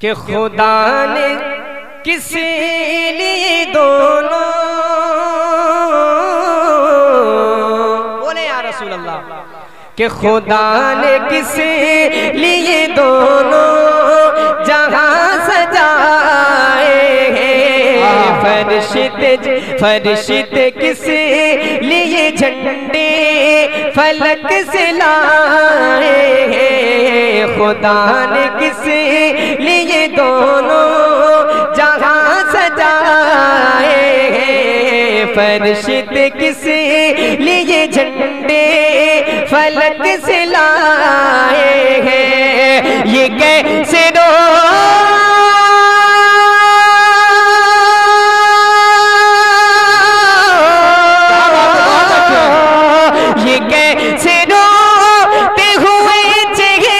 کہ خدا نے کسی لیے دونوں، بولے یا رسول اللہ، کہ خدا نے کسی لیے دونوں جہاں سجائے ہیں، فرشتے کسی لیے جھنڈے فلک سے لائے ہیں، خدا نے کسی لیے دونوں جہاں سجائے ہیں، فرشتے کسی لیے جھنڈے فلک سے لائے ہیں، یہ کیسے روتے ہوئے چہرے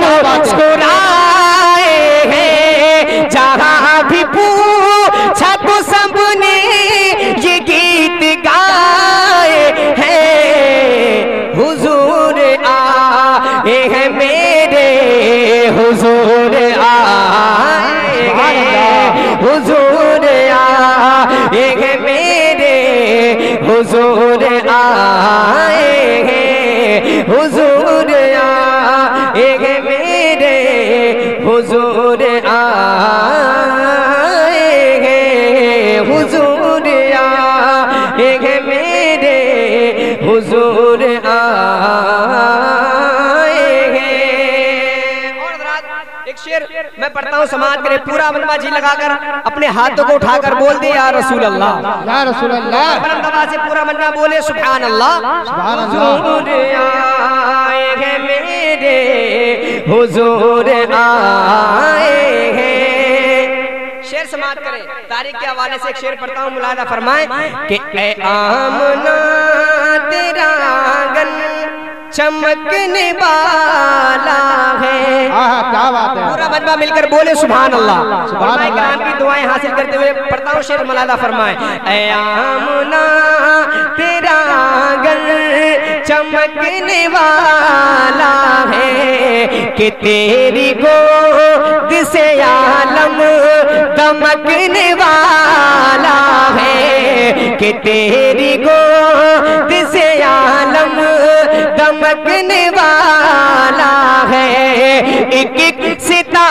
مسکرائے ہیں، جہاں بھی پوچھا تو سب نے یہ گیت گائے ہیں، حضور آئے ہیں میرے، حضور آئے ہیں، حضور آئے ہیں میرے، حضور آئے ہیں، حضور آئے ہیں میرے، حضور آئے ہیں، حضور آئے ہیں میرے، حضور آئے ہیں۔ اور حضرات ایک شعر میں پڑھتا ہوں، سماعت کرے، پورا مجمع جی لگا کر اپنے ہاتھوں کو اٹھا کر بول دے یا رسول اللہ، یا رسول اللہ، بلند آواز سے پورا مجمع بولے سبحان اللہ، سبحان اللہ، حضور آئے ہیں میرے، حضور آئے ہیں۔ شعر سماعت کریں، تاریخ کے حوالے سے ایک شعر پڑھتا ہوں، ملاحظہ فرمائیں کہ اے آمنہ تیرا آنگن چمکنے والا ہے، کیا بات ہے، پورا مجمع مل کر بولے سبحان اللہ، سبحان علماء اللہ، کرام کی دعائیں حاصل کرتے ہوئے پڑھتا ہوں شعر، ملاحظہ فرمائیں، اے آمنہ تیرا آنگن چمکنے والا ہے، کہ تیری گود سے عالم دمکنے والا ہے، کہ تیری گود سے عالم دمکنے والا ہے، ایک ایک ستارہ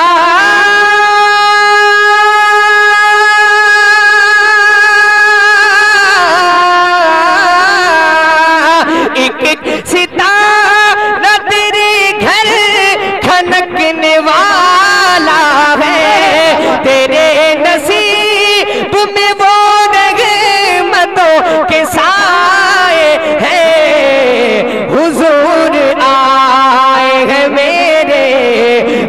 تیرے گھر کھنکنے والا ہے، تیرے نصیب میں وہ رحمتوں کے سائے ہیں، حضور آئے ہیں میرے،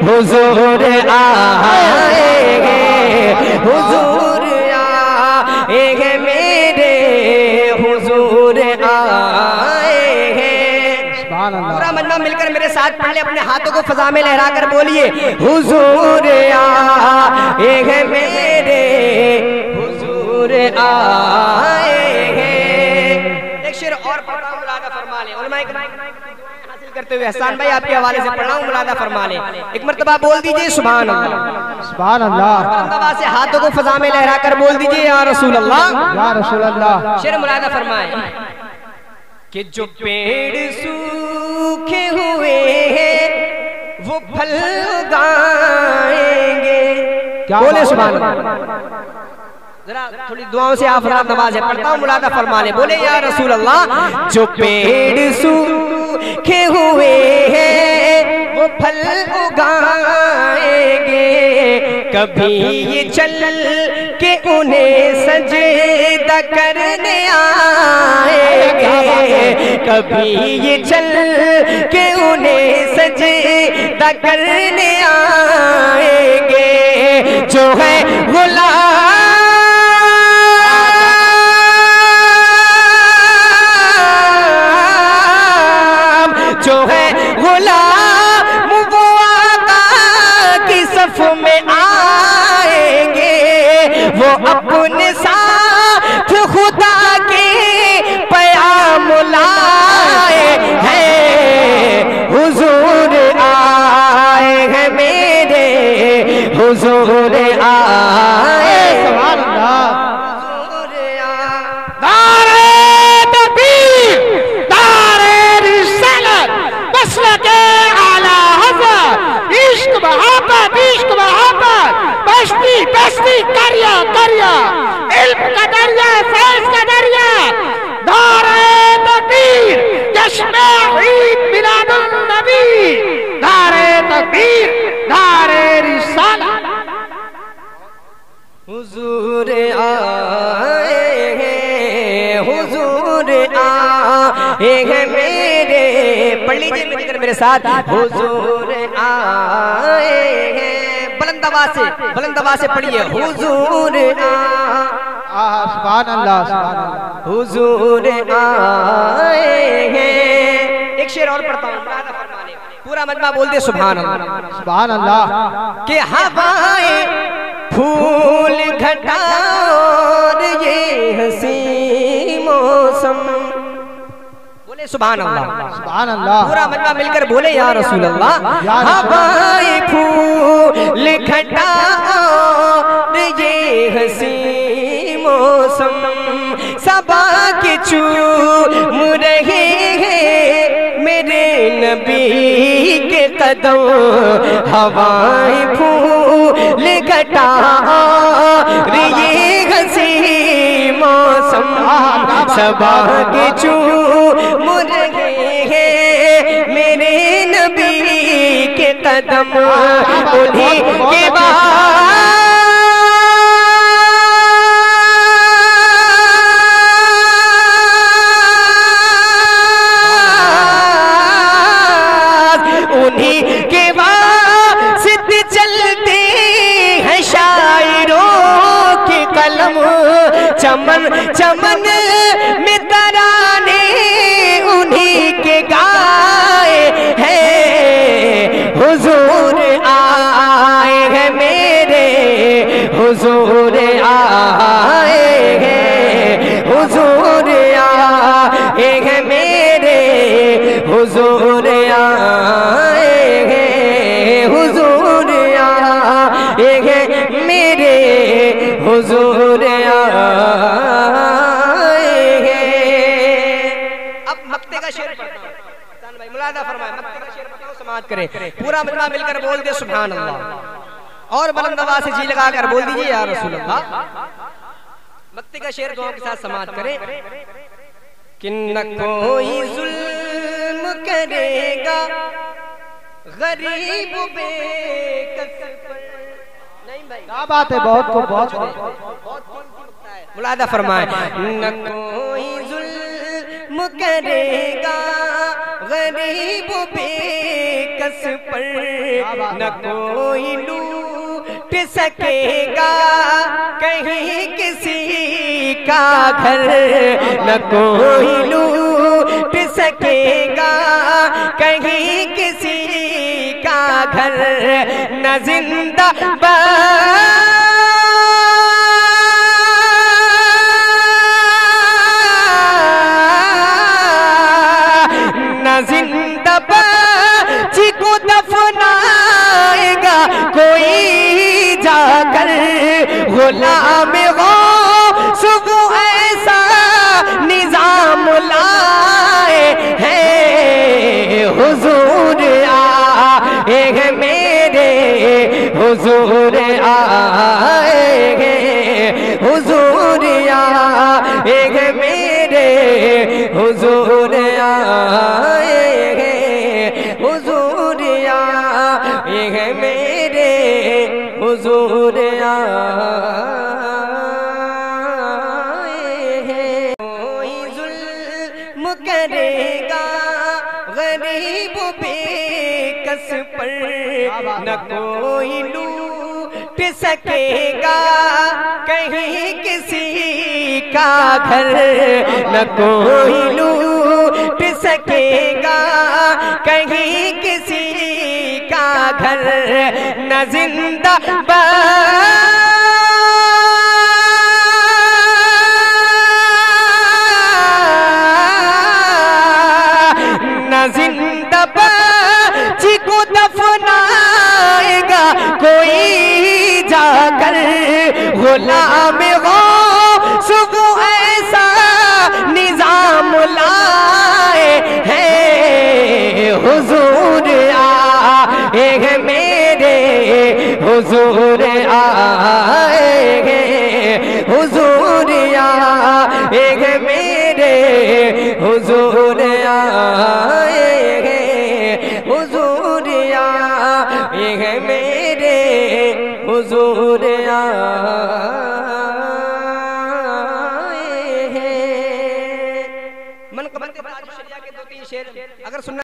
حضور آئے ہیں، حضور آئے ہیں میرے، حضور آئے ہیں۔ پورا مجمع مل کر میرے ساتھ پڑھ لے، اپنے ہاتھوں کو فضا میں لہرا کر بولیے حضور آئے ہیں میرے، حضور آئے ہیں۔ ایک شعر اور پڑھا ہوں، ملاحظہ فرما لیں، علماء کرام حاصل کرتے ہوئے حسان بھائی آپ کے حوالے سے پڑھا ہوں، ملاحظہ فرما لیں، ایک مرتبہ بول دیجئے سبحان اللہ، سبحان اللہ، مرتبہ سے ہاتھوں کو فضا میں لہرا کر بول دیجئے یا رسول اللہ، یا رسول اللہ۔ شعر ملاحظہ فرمائیں کہ جو پیڑ سوکھے ہوئے ہیں وہ پھل اگائیں گے، بولے سبحان اللہ، ذرا تھوڑی دعاؤں سے آپ رات نواز ہے، پڑھتا ہوں، ملاحظہ فرما لیں، بولے یا رسول اللہ، جو پیڑ سوکھے ہوئے ہیں وہ پھل اگائیں گے، کبھی یہ چل کے انہیں سجدہ کرنے آئیں گے، کبھی یہ چل کے انہیں سجدہ کرنے آئیں گے، جو ہے غلام جو ہے غلام وہ آقا کی صف میں آئیں گے، وہ اپنے ساتھ خدا کے پیام لائے ہیں، حضور آئے ہیں میرے، حضور آئے سبحان اللہ دارے تکبیر دارے رسالت مسلک اعلی حضرت عشق محبت بستی کریا علم کا دریا فیض کا دریا دارے تکبیر جشن عید میلاد النبی دارے تکبیر دارے رسالت حضور آئے ہیں میرے پڑھ لیجئے مل کر میرے ساتھ حضور آئے ہیں بلند آواز سے پڑھیے حضور سبحان اللہ سبحان اللہ حضور آئے ہیں ایک شعر اور پڑھتا ہوں پورا مجمع بول دے سبحان اللہ سبحان اللہ کہ ہوائیں پھول گھٹا اور یہ حسی موسم بولے سبحان اللہ سبحان اللہ پورا مجمع مل کر بولے یا رسول اللہ ہوائیں پھول گھٹا اور یہ حسی موسم صبا کے چوم رہے ہیں میرے نبی کے قدم ہوائیں پھول گھٹا اور یہ حسی موسم صبا کے چوم رہے ہیں میرے نبی کے قدم انہیں کے بعد انہیں کے واسطے چلتے ہیں شاعروں کے قلم چمن چمن میں ترانے انہیں کے گائے ہیں حضور آئے ہیں میرے حضور آئے ہیں حضور آئے ہیں میرے حضور آئے ہیں حضور آئے ہیں میرے حضور آئے ہیں اب مقتے کا شعر پڑھتا ہوں سان بھائی ملاحظہ فرمائے مقتے کا شعر پڑھتا ہوں سماعت کریں پورا مجمع مل کر بول دے سبحان اللہ اور بلند آواز سے جی لگا کر بول دیجئے یا رسول اللہ مقتے کا شعر دعاؤں کے ساتھ سماعت کریں کہ نہ کوئی ظلم کرے گا غریب بے کس پر نہیں بھائی کیا بات ہے بہت ملاحظہ فرمائے نہ کوئی ظلم کرے گا غریب بے کس پر نہ کوئی لوٹ سکے گا کہیں کسی کا گھر نہ کوئی لوٹ سکے گا کہیں کسی کا گھر نہ زندہ نہ زندہ بچی کو دفنائے گا کوئی جا کر غلام غوث وہ ایسا نظام لائے ہیں حضور آئے ہیں میرے حضور آئے ہیں حضور آئے ہیں میرے حضور آئے ہیں حضور آئے ہیں میرے حضور آئے ہیں کوئی ظلم کرے گا غریب بے کس پر نہ کوئی لوٹ سکے گا کہیں کسی کا گھر نہ کوئی لوٹ سکے گا کہیں کسی کا گھر نہ زندہ نہ زندہ بچی کو دفنائے گا کوئی غلام غوث کو ایسا نظام لائے ہیں حضور آئے ہیں میرے حضور آئے ہیں حضور آئے ہیں میرے حضور آئے ہیں حضور آئے ہیں میرے حضور آئے ہیں۔ من قبل کے بعد شریعہ کے دو تین شعر اگر سننا